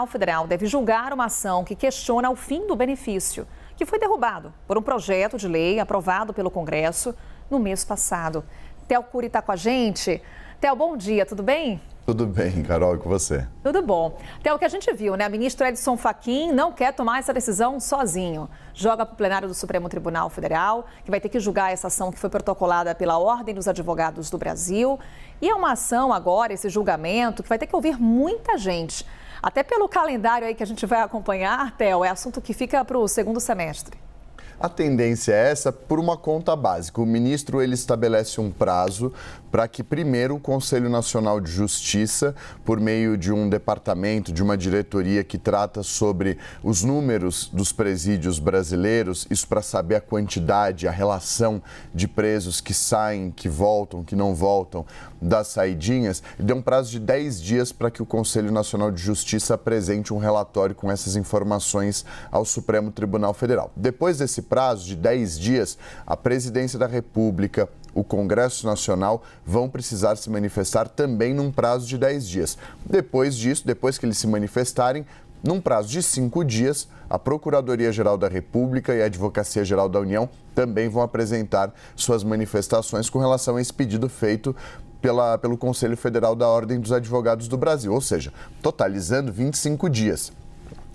O Federal deve julgar uma ação que questiona o fim do benefício, que foi derrubado por um projeto de lei aprovado pelo Congresso no mês passado. Theo Cury está com a gente. Theo, bom dia, tudo bem? Tudo bem, Carol, e com você? Tudo bom. Theo, o que a gente viu, né? O ministro Edson Fachin não quer tomar essa decisão sozinho. Joga para o plenário do Supremo Tribunal Federal, que vai ter que julgar essa ação que foi protocolada pela Ordem dos Advogados do Brasil. E é uma ação agora, esse julgamento, que vai ter que ouvir muita gente. Até pelo calendário aí que a gente vai acompanhar, Theo, é assunto que fica para o segundo semestre. A tendência é essa por uma conta básica. O ministro ele estabelece um prazo para que primeiro o Conselho Nacional de Justiça, por meio de um departamento, de uma diretoria que trata sobre os números dos presídios brasileiros, isso para saber a quantidade, a relação de presos que saem, que voltam, que não voltam das saidinhas, deu um prazo de 10 dias para que o Conselho Nacional de Justiça apresente um relatório com essas informações ao Supremo Tribunal Federal. Depois desse prazo de 10 dias, a Presidência da República, o Congresso Nacional vão precisar se manifestar também num prazo de 10 dias. Depois disso, depois que eles se manifestarem, num prazo de 5 dias, a Procuradoria-Geral da República e a Advocacia-Geral da União também vão apresentar suas manifestações com relação a esse pedido feito pelo Conselho Federal da Ordem dos Advogados do Brasil, ou seja, totalizando 25 dias.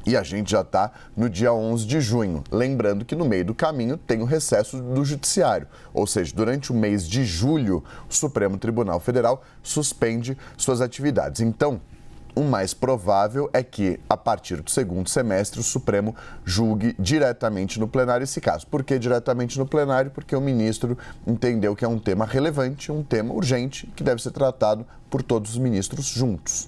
E a gente já está no dia 11 de junho. Lembrando que no meio do caminho tem o recesso do Judiciário. Ou seja, durante o mês de julho, o Supremo Tribunal Federal suspende suas atividades. Então, o mais provável é que, a partir do segundo semestre, o Supremo julgue diretamente no plenário esse caso. Por que diretamente no plenário? Porque o ministro entendeu que é um tema relevante, um tema urgente, que deve ser tratado por todos os ministros juntos.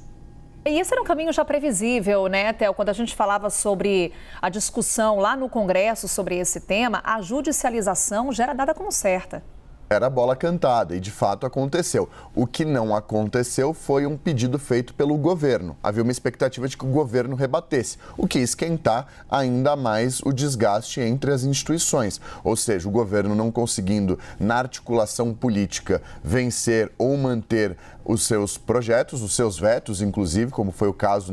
E esse era um caminho já previsível, né, Theo? Quando a gente falava sobre a discussão lá no Congresso sobre esse tema, a judicialização já era dada como certa. Era a bola cantada e, de fato, aconteceu. O que não aconteceu foi um pedido feito pelo governo. Havia uma expectativa de que o governo rebatesse, o que ia esquentar ainda mais o desgaste entre as instituições. Ou seja, o governo não conseguindo, na articulação política, vencer ou manter os seus projetos, os seus vetos, inclusive, como foi o caso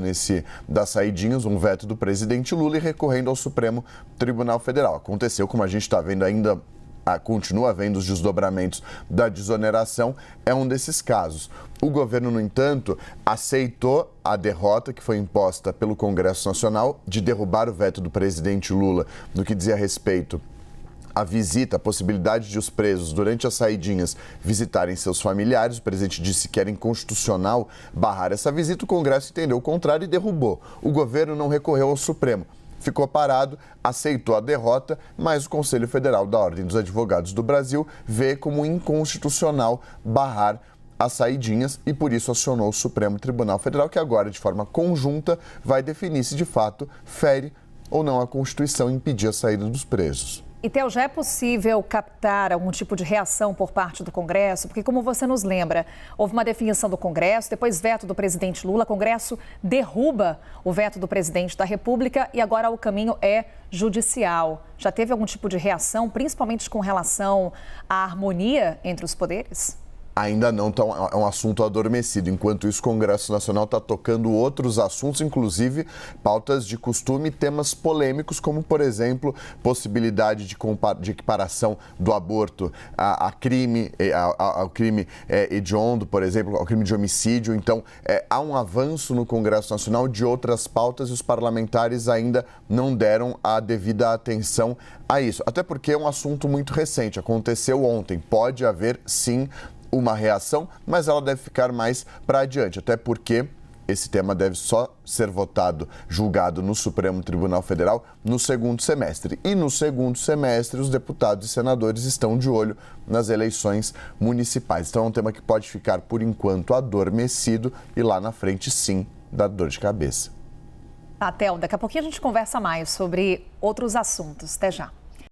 das saidinhas, um veto do presidente Lula, e recorrendo ao Supremo Tribunal Federal. Aconteceu, como a gente está vendo ainda, continua havendo os desdobramentos da desoneração, é um desses casos. O governo, no entanto, aceitou a derrota que foi imposta pelo Congresso Nacional de derrubar o veto do presidente Lula no que dizia respeito à visita, a possibilidade de os presos, durante as saidinhas, visitarem seus familiares. O presidente disse que era inconstitucional barrar essa visita. O Congresso entendeu o contrário e derrubou. O governo não recorreu ao Supremo. Ficou parado, aceitou a derrota, mas o Conselho Federal da Ordem dos Advogados do Brasil vê como inconstitucional barrar as saidinhas e por isso acionou o Supremo Tribunal Federal, que agora, de forma conjunta, vai definir se de fato fere ou não a Constituição e impedir a saída dos presos. E, Theo, já é possível captar algum tipo de reação por parte do Congresso? Porque, como você nos lembra, houve uma definição do Congresso, depois veto do presidente Lula, o Congresso derruba o veto do presidente da República e agora o caminho é judicial. Já teve algum tipo de reação, principalmente com relação à harmonia entre os poderes? Ainda não, é um assunto adormecido. Enquanto isso, o Congresso Nacional está tocando outros assuntos, inclusive pautas de costume e temas polêmicos, como, por exemplo, possibilidade de equiparação do aborto ao crime hediondo, por exemplo, ao crime de homicídio. Então, há um avanço no Congresso Nacional de outras pautas e os parlamentares ainda não deram a devida atenção a isso. Até porque é um assunto muito recente, aconteceu ontem. Pode haver, sim, uma reação, mas ela deve ficar mais para adiante, até porque esse tema deve só ser votado, julgado no Supremo Tribunal Federal no segundo semestre. E no segundo semestre, os deputados e senadores estão de olho nas eleições municipais. Então é um tema que pode ficar, por enquanto, adormecido e lá na frente, sim, dar dor de cabeça. Tá, Theo, daqui a pouquinho a gente conversa mais sobre outros assuntos. Até já.